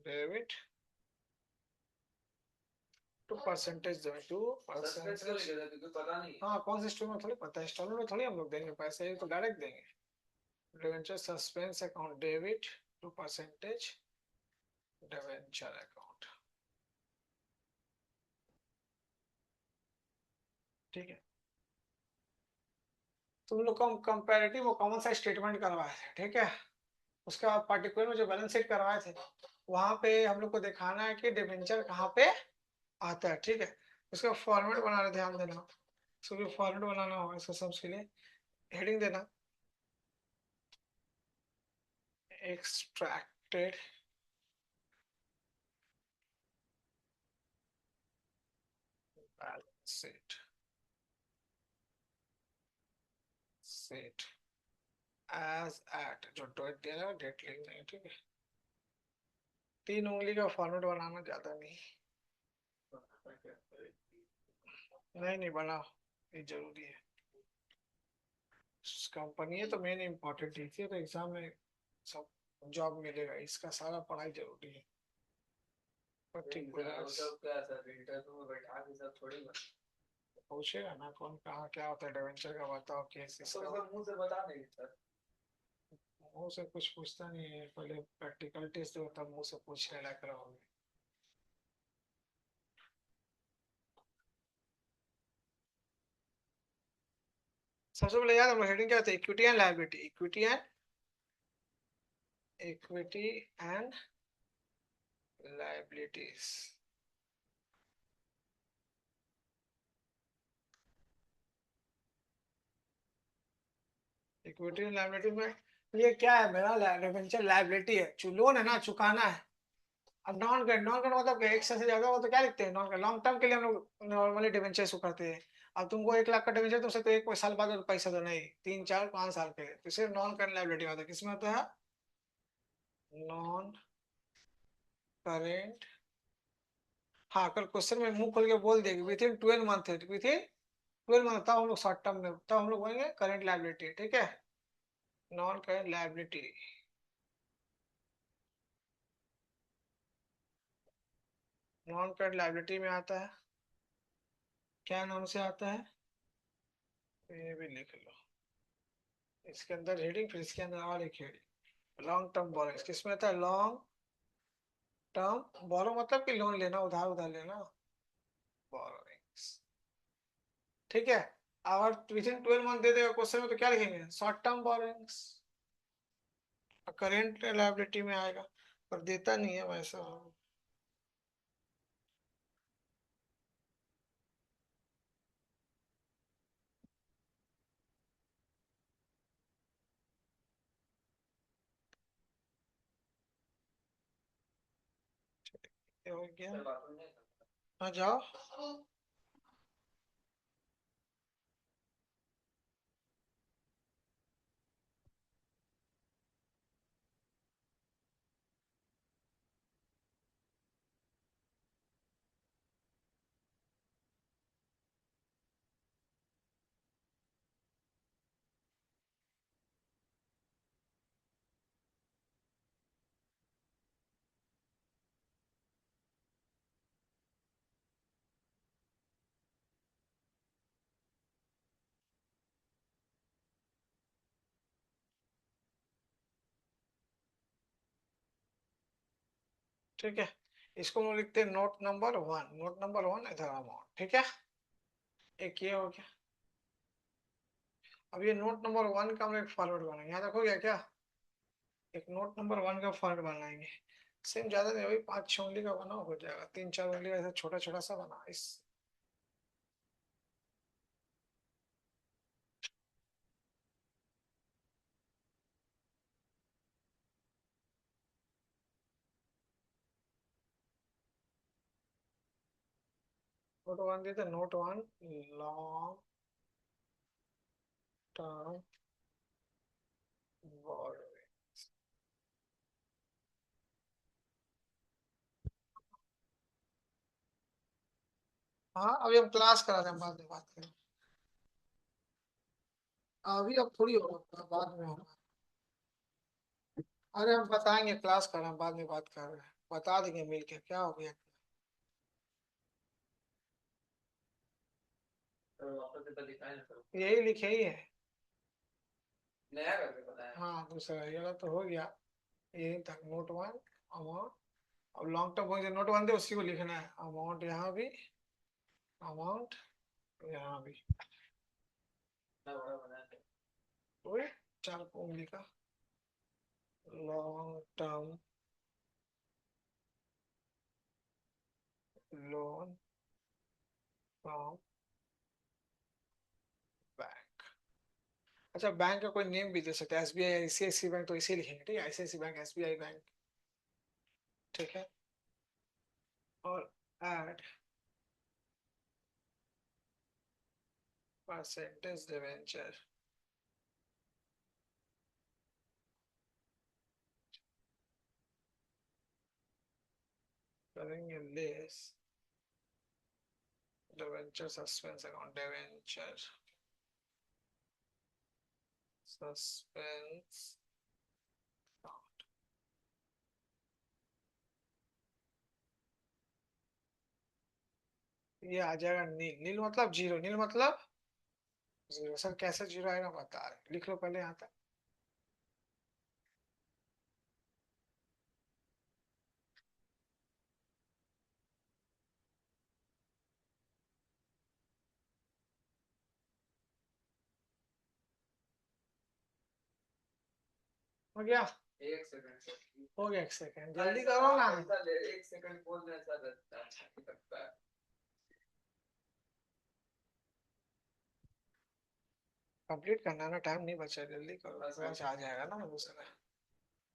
debit to percentage, to suspense क्यों परसेंटेज। लिखा था क्योंकि पता नहीं। हाँ, कौन से इंस्टॉलमेंट थोड़ी पता है, इंस्टॉलमेंट में थोड़ी हम लोग देंगे पैसे, ये तो डायरेक्ट देंगे। Debenture suspense account, debit to percentage debenture account, ठीक है। तुम लोग को हम कंपैरेटिव और कॉमन साइज स्टेटमेंट करवाए थे, ठीक है। उसके बाद पार्टिकुलर में जो बैलेंस शीट करवाए थे, वहां पे हम लोग को दिखाना है कि डिवेंचर कहाँ पे आता है, ठीक है। उसका फॉर्मेट बनाना, ध्यान देना, उसको भी फॉर्मेट बनाना होगा इसको सबके लिए। हेडिंग देना, extracted balance sheet as at, जो डेट दिया है डेट लिख देंगे, ठीक है। 3 उंगली का फॉर्मेट बनाना, ज्यादा नहीं। नहीं नहीं, बनाओ, ये जरूरी है। कंपनी है तो मेन इम्पोर्टेंट है तो एग्जाम में सब जॉब मिलेगा, इसका सारा पढ़ाई जरूरी है। वो पर्टिकुलर सब क्या सर, इंटरव्यू में बैठा के सब थोड़ी बता। पूछेगा ना कौन कहाँ क्या होता है डेवेंचर का, बताओ केस तो इसका। सब मुंह से बता देंगे सर। मुंह से कुछ पूछता नहीं है, पहले प्रैक्टिकल टेस्ट दो तब मुंह से पूछने लायक रहोगे। सबसे पहले याद हम हेडिंग क्या होता है, equity and liability, equity and liabilities. Equity and liability में ये क्या है, मेरा डिबेंचर लायबिलिटी है, लोन है ना, चुकाना है। अब नॉन करेंट मतलब कि एक से ज्यादा हो तो क्या लिखते हैं, नॉन करेंट लॉन्ग टर्म के लिए हम लोग नॉर्मली डिबेंचर इशू करते हैं। अब तुमको 1 लाख का डिबेंचर, तुमसे तो 1 साल बाद पैसा देना ही, 3 4 5 साल के लिए, तो सिर्फ नॉन करेंट लायबिलिटी होता है। किसमें होता है, नॉन करेंट। हाँ, कल क्वेश्चन में मुंह खोल के बोल देगी विथ इन 12 मंथ है, विथ इन 12 मंथ, तब हम लोग शॉर्ट टर्म में, तब हम लोग बोलेंगे करेंट लायबिलिटी, ठीक है, non current liability. Non current liability में आता है, क्या नाम से आता है, ये भी लिख लो, इसके अंदर हेडिंग, फिर इसके अंदर और एक हेडिंग, लॉन्ग टर्म बोरोइंग्स। किसमें आता है, लॉन्ग टर्म बोरो मतलब कि लोन लेना, उधार उधार लेना, बोरोइंग्स, ठीक है। अगर विद इन 12 मंथ दे देगा क्वेश्चन में तो क्या लिखेंगे, short term borrowings, current liability में आएगा, पर देता नहीं है वैसा। ये हो गया, सर बात नहीं करता। हाँ जाओ। ठीक है, इसको हम लोग लिखते हैं नोट नंबर 1, नोट नंबर 1 इधर अमाउंट, ठीक है, एक ये हो गया। अब ये नोट नंबर 1 का हम एक फॉरवर्ड बनाएंगे, यहाँ देखो गया क्या, एक नोट नंबर 1 का फॉरवर्ड बनाएंगे। सेम ज्यादा नहीं, वही 5 6 उंगली का बना हो जाएगा, 3 4 उंगली का ऐसा छोटा छोटा सा बना इस। नोट 1 देते, नोट 1 लॉन्ग टर्म बोरोइंग। हाँ, अभी हम क्लास करा रहे हैं, बाद में बात करें, अभी अब थोड़ी होगा, बाद में होगा। अरे हम बताएंगे, क्लास कर रहे हैं, बाद में बात कर रहे हैं, बता देंगे मिलके क्या हो गया। तो वापस से तो दिखाए ना सर। यही लिखे ही है। नया करके बताया। हाँ, दूसरा ये वाला तो हो गया, यही तक नोट 1 अमाउंट। अब लॉन्ग टर्म पॉइंट नोट 1 दे उसी को लिखना है, अमाउंट यहाँ भी, अमाउंट यहाँ भी, इतना बड़ा बनाया था। वही 4 उंगली का, long term loan from bank. अच्छा, बैंक का कोई नेम भी दे सकते हैं, एसबीआई, आईसीआईसी बैंक, तो इसे लिखेंगे, ठीक है, आईसीआईसी बैंक, एसबीआई बैंक, ठीक है। और ऐड परसेंटेज डिवेंचर, करेंगे less debenture suspense account, debenture suspense, ये आ जाएगा नील। नील मतलब जीरो, नील मतलब जीरो। सर कैसे जीरो आएगा बता रहे, लिख लो पहले यहाँ तक। हो गया? एक सेकंड सर, हो गया, एक सेकंड जल्दी करो ना। एक सेकंड बोलने ऐसा लगता अच्छा नहीं लगता है। कंप्लीट करना है ना, टाइम नहीं बचा, जल्दी करो, बस बस बस। आ जाएगा ना दूसरा।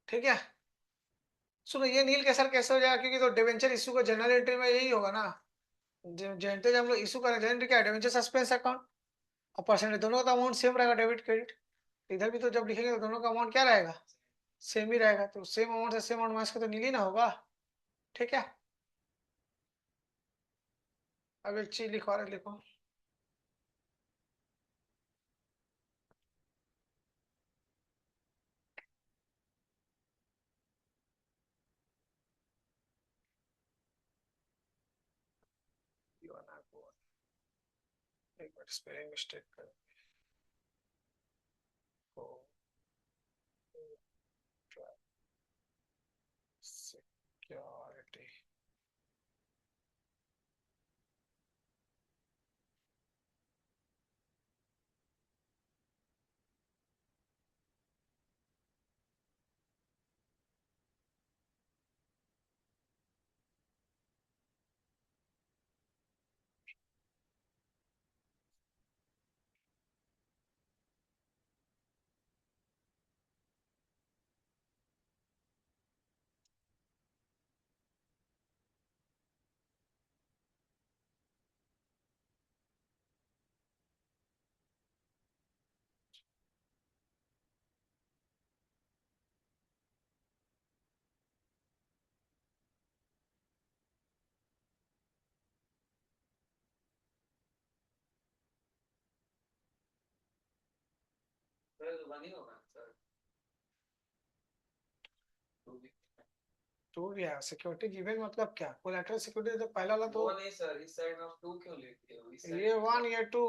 ठीक है, सुनो ये नील के सर कैसे हो जाएगा, क्योंकि तो डिवेंचर इशू का जनरल एंट्री में यही होगा ना। जनरल जब हम लोग इशू करें, जनरल क्या है, डिवेंचर सस्पेंस अकाउंट और परसेंटेज दोनों का अमाउंट सेम रहेगा, डेबिट क्रेडिट। इधर भी तो जब लिखेंगे तो दोनों का अमाउंट क्या रहेगा, सेम ही रहेगा। तो सेम अमाउंट से सेम अमाउंट माइनस का तो नील ही ना होगा। ठीक है, अब एक चीज लिखो और लिखो। एक बार स्पेलिंग मिस्टेक कर सिक्योरिटी। सर वन ही होगा सर, टू भी। टू भी है, सिक्योरिटी गिवन मतलब क्या, कोलैटरल सिक्योरिटी तो पहला वाला तो। वो नहीं सर, इस साइड में आप टू क्यों लेते हो, इस ये साइड वन ये two.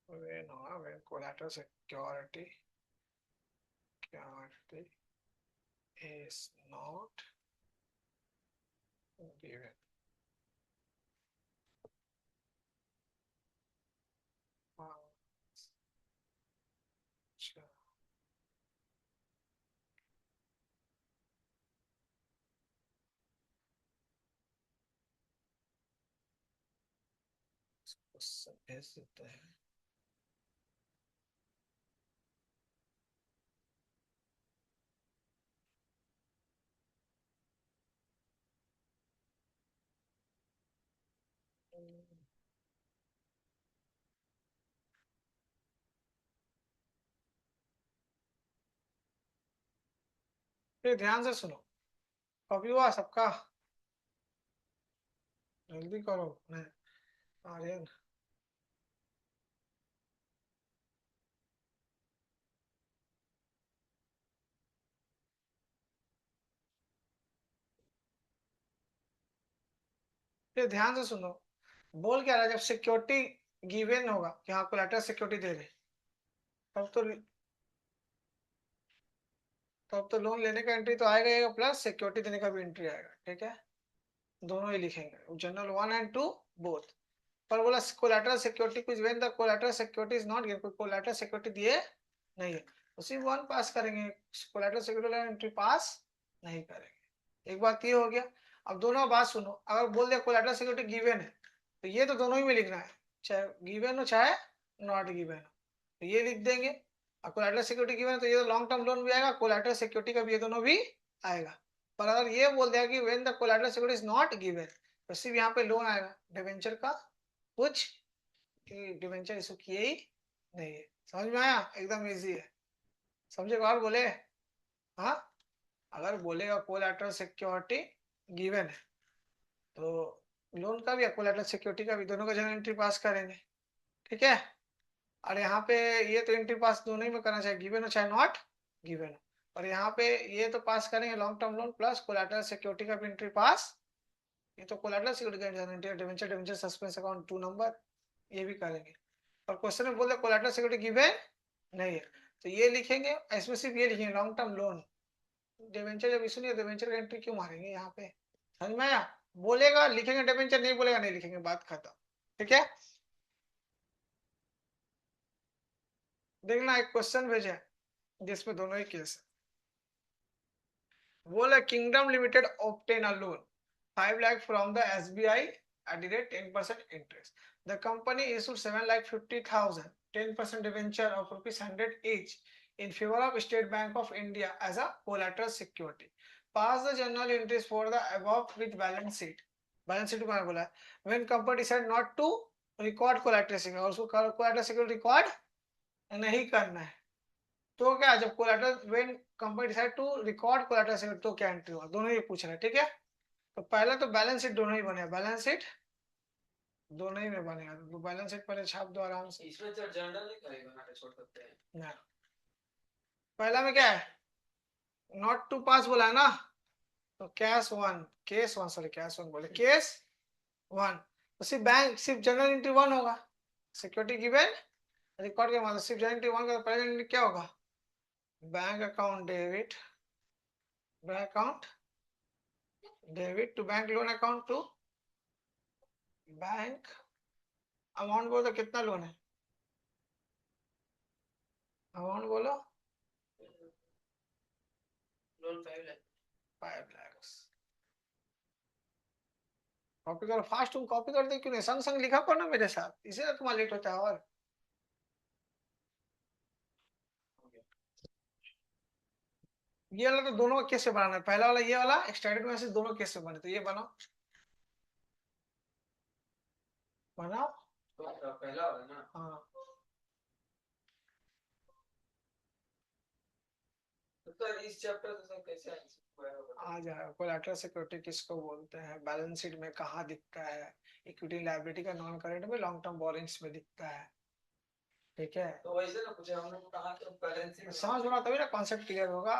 when when collateral security is not given। अच्छा, क्वेश्चन भेज देते हैं। फिर ध्यान से सुनो, कभी हुआ सबका, जल्दी करो मैं आर्यन। फिर ध्यान से सुनो, बोल क्या रहा है, जब सिक्योरिटी गिवन होगा कि हाँ कोलैटरल सिक्योरिटी दे रहे, तब तो लोन लेने का एंट्री तो आएगा ही, प्लस सिक्योरिटी देने का भी एंट्री आएगा। ठीक है, दोनों ही लिखेंगे, general one and two both. पर बोला कोलैटरल सिक्योरिटी कुछ when the collateral security is not given, कोई कोलैटरल सिक्योरिटी दिए नहीं है, उसी वन पास करेंगे, कोलैटरल सिक्योरिटी एंट्री पास नहीं करेंगे। एक बात ये हो गया। अब दोनों बात सुनो, अगर बोल दिया कोलैटरल सिक्योरिटी गिवन है, तो ये तो दोनों ही में लिखना है, चाहे गिवन हो चाहे नॉट गिवन हो, तो ये लिख देंगे। और कोलैटरल सिक्योरिटी गिवन है तो ये तो लॉन्ग टर्म लोन भी आएगा, कोलैटरल सिक्योरिटी का भी ये दोनों भी आएगा। पर अगर ये बोल दिया कि when the collateral security is not given, तो सिर्फ यहाँ पे लोन आएगा, डिवेंचर का कुछ डिवेंचर इशू किए ही नहीं है। समझ में आया, एकदम इजी है। समझेगा और बोले, हाँ, अगर बोलेगा कोलैटरल सिक्योरिटी गिवन है, तो लोन का भी कोलैटरल सिक्योरिटी का भी, दोनों का जनरल एंट्री पास करेंगे, ठीक है। और यहाँ पे ये तो एंट्री पास दोनों ही में करना चाहिए, गिवन हो चाहे नॉट गिवन हो। और यहाँ पे ये तो पास करेंगे long term loan plus collateral security का भी एंट्री पास। ये तो कोलैटरल सिक्योरिटी का general entry, debenture debenture suspense account 2 number, ये भी करेंगे। और क्वेश्चन में बोले कोलैटरल सिक्योरिटी गिवन नहीं है, तो ये लिखेंगे, इसमें सिर्फ ये लिखेंगे लॉन्ग टर्म लोन। डिवेंचर जब इशू नहीं है, डिवेंचर का एंट्री क्यों मारेंगे यहाँ पे, समझ में आया। बोलेगा लिखेंगे डिवेंचर, नहीं बोलेगा नहीं लिखेंगे, बात खत्म, ठीक है। देखना एक क्वेश्चन भेजा है जिसमें दोनों ही केस है। बोले kingdom limited obtain a loan 5 lakh from the SBI at the rate 10% interest. The company issued 7,50,000 10% debenture of ₹100 each in favor of State Bank of India as a collateral security. Pass the journal entries for the above with balance sheet. Balance sheet को बोला when company decided not to record collateral security, और उसको collateral security record नहीं करना है, तो क्या जब collateral when company decide to record collateral security तो क्या एंट्री होगा, दोनों ही पूछ रहे हैं, ठीक है। तो पहले तो बैलेंस शीट दोनों ही बने, बैलेंस शीट दोनों ही में बनेगा, तो बैलेंस शीट पहले छाप दो आराम से। इसमें तो जर्नल नहीं करेगा ना, छोड़ सकते हैं ना पहला में क्या है, नॉट टू पास बोला है ना, तो case one sorry cash one बोले, केस वन तो सिर्फ बैंक सिर्फ जनरल एंट्री वन होगा, सिक्योरिटी गिवन रिकॉर्ड के मतलब सिर्फ जनरल एंट्री वन का पहले एंट्री क्या होगा, bank account debit, bank account debit to bank loan account to bank. Amount बोलो कितना लोन है, अमाउंट बोलो लोन 5 लाख 5 lakhs। कॉपी करो फास्ट, तुम कॉपी करते क्यों नहीं, संग संग लिखा करो ना मेरे साथ, इसीलिए तुम्हारा लेट होता है। और ये वाला तो दोनों केस से बनाना है, पहला वाला ये वाला स्टैटिक में से दोनों केस से बने, तो ये बनाओ बनाओ। तो पहला वाला ना। हाँ तो इस चैप्टर से कैसे आ जाएगा, कोलैटरल सिक्योरिटी किसको बोलते हैं, बैलेंस शीट में कहाँ दिखता है, इक्विटी लायबिलिटी का नॉन करेंट में, लॉन्ग टर्म बोरिंग्स में दिखता है, ठीक है। तो वैसे ना पूछे हम लोग कहाँ तो बैलेंस शीट समझ में तभी ना कॉन्सेप्ट क्लियर होगा,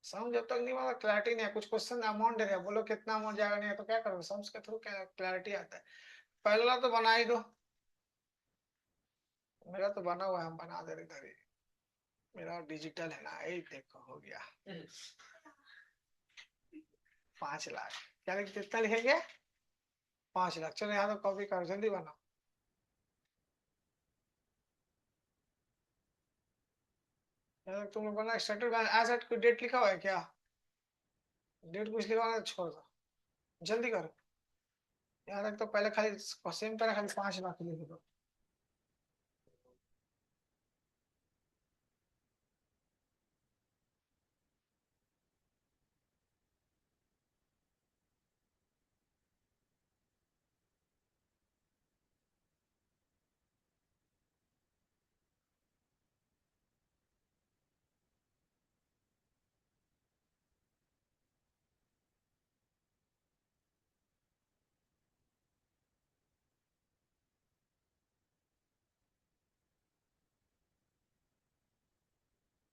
सम जब तक नहीं होगा क्लैरिटी नहीं है। कुछ क्वेश्चन अमाउंट दे रहे हैं, बोलो कितना अमाउंट जाएगा, नहीं है तो क्या करोगे, सम्स के थ्रू क्लैरिटी आता है। पहला तो बना ही दो, मेरा तो बना हुआ है, हम बना दे रहे इधर ही, मेरा डिजिटल है ना, यही देखो हो गया 5 लाख। क्या कितना लिखेंगे 5 लाख, चलो यहाँ तो कॉपी करो जल्दी बनाओ। तुम लोग बना स्टेटमेंट एज एट कोई डेट लिखा हुआ है क्या, डेट कुछ लिखा हुआ है तो छोड़ दो, जल्दी करो। यहाँ तक तो पहले खाली सेम तरह खाली 5 लाख लिख दो।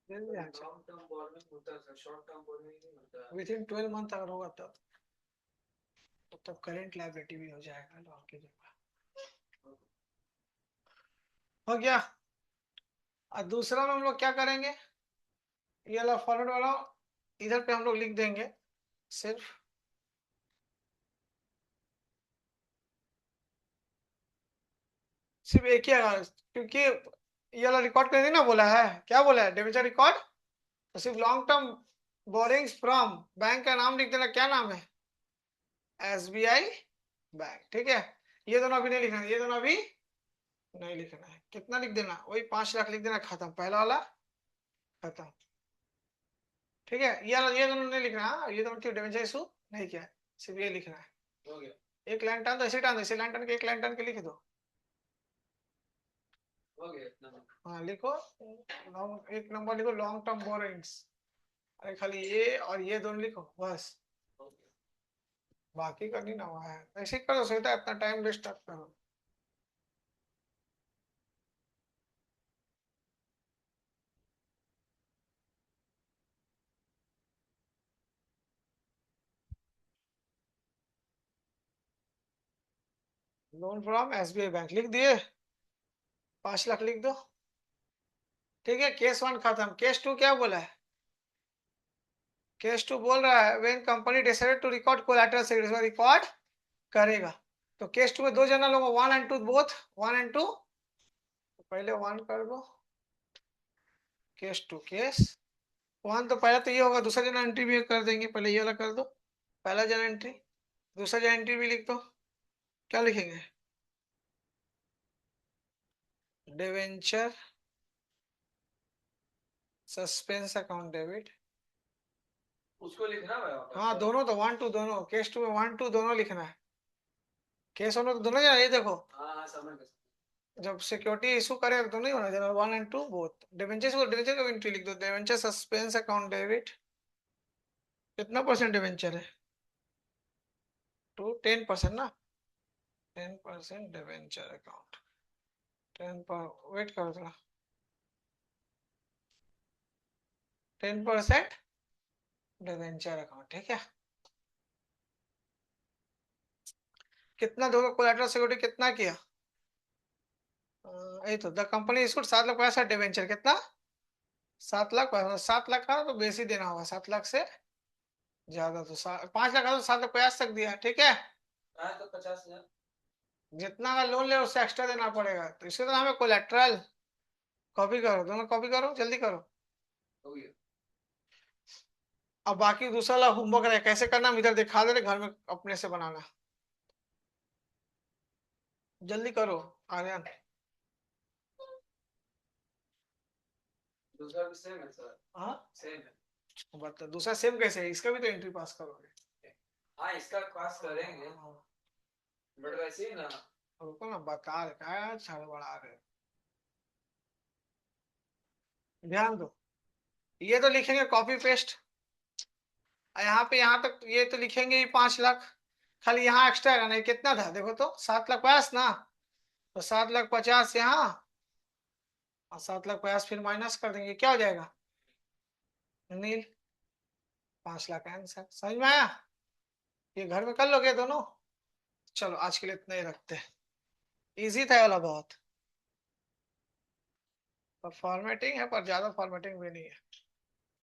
जल्दी आ जाओ, लॉन्ग टर्म बोरिंग होता है, शॉर्ट टर्म बोरिंग नहीं होता है। विद इन 12 मंथ अगर होगा तब, तो तब करेंट लायबिलिटी भी हो जाएगा लोन की जगह, हो गया। और दूसरा में हम लोग क्या करेंगे, ये वाला फॉरवर्ड वाला इधर पे हम लोग लिख देंगे सिर्फ, सिर्फ एक ही आएगा, क्योंकि ये वाला रिकॉर्ड करने ना बोला है, क्या बोला है डिबेंचर रिकॉर्ड, तो सिर्फ long term borrowings from bank का नाम लिख देना, क्या नाम है SBI बैंक, ठीक है। ये दोनों अभी नहीं लिखना है, ये दोनों अभी नहीं लिखना है, कितना लिख देना वही 5 लाख लिख देना, खत्म, पहला वाला खत्म, ठीक है। ये दोनों नहीं लिखना, हाँ, ये दोनों क्यों डिबेंचर इशू नहीं किया है, सिर्फ ये लिखना है। हो गया एक लाइन टान दो, ऐसे टान दो, ऐसे लाइन टान के एक लाइन टान के लिख दो। हो गया इतना। हाँ लिखो, एक नंबर लिखो लॉन्ग टर्म बोरिंग्स, अरे खाली ये और ये दोनों लिखो बस। हो गया बाकी का नहीं ना हुआ है, ऐसे ही करो, सीधा इतना टाइम वेस्ट मत करो। लोन फ्रॉम एसबीआई बैंक लिख दिए, 5 लाख लिख दो। ठीक है, केस 1 खत्म। केस 2 क्या बोला है? केस 2 बोल रहा है when company decided to record collateral securities, record करेगा। तो केस 2 में दो जर्नल होगा, 1 एंड 2 बोथ, 1 एंड 2। पहले 1 कर दो, केस 2 केस 1 तो पहले तो ये होगा, दूसरा जर्नल एंट्री भी कर देंगे, पहले ये वाला कर दो, पहला जर्नल एंट्री, दूसरा जर्नल एंट्री भी लिख दो। क्या लिखेंगे? Debenture suspense account debit. उसको लिखना है वापस हाँ दोनों, तो 1 2 दोनों, केस 2 में 1 2 दोनों लिखना है। केस 1 में तो दोनों जाना, ये देखो, हाँ हाँ समझ गया। जब सिक्योरिटी इशू करे तो नहीं होना चाहिए, 1 एंड 2 बोथ। डिवेंचर को डिवेंचर का एंट्री लिख दो, डिवेंचर सस्पेंस अकाउंट डेबिट। कितना परसेंट डिवेंचर है? 10% ना, 10% डिवेंचर अकाउंट, 10 पर वेट करो थोड़ा, 10% डिवेंचर अकाउंट, ठीक है। कितना दोगे कोलैटरल सिक्योरिटी, कितना किया? ये तो द कंपनी इशूड 7 लाख पैसा डिवेंचर, कितना? 7 लाख पैसा, 7 लाख का तो बेसी देना होगा, 7 लाख से ज्यादा तो 5 लाख का तो 7 लाख 50 तक दिया, ठीक है। हाँ तो 50,000 जितना का लोन ले उससे एक्स्ट्रा देना पड़ेगा, तो इसी तरह हमें कोलेट्रल। कॉपी करो, दोनों कॉपी करो, जल्दी करो। हो गया। अब बाकी दूसरा वाला होमवर्क है, कैसे करना हम इधर दिखा दे रहे, घर में अपने से बनाना। जल्दी करो आर्यन। दूसरा भी सेम है सर। हाँ, सेम है। बता दूसरा सेम कैसे है, इसका भी तो एंट्री पास करोगे। हाँ इसका पास करेंगे, हाँ, बट वैसे ही ना। रुको ना, बता रहे क्या छड़ बड़ा रहे, ध्यान दो। ये तो लिखेंगे कॉपी पेस्ट, यहाँ पे यहाँ तक ये तो लिखेंगे ही 5 लाख, खाली यहाँ एक्स्ट्रा करना है, कितना था देखो तो, 7 लाख 50 ना, तो 7 लाख 50 यहाँ, और 7 लाख 50 फिर माइनस कर देंगे, क्या हो जाएगा? नील। 5 लाख आंसर, समझ में आया? ये घर में कर लोगे दोनों। चलो आज के लिए इतना ही रखते हैं, इजी था ये वाला बहुत, पर फॉर्मेटिंग है, पर ज्यादा फॉर्मेटिंग भी नहीं है।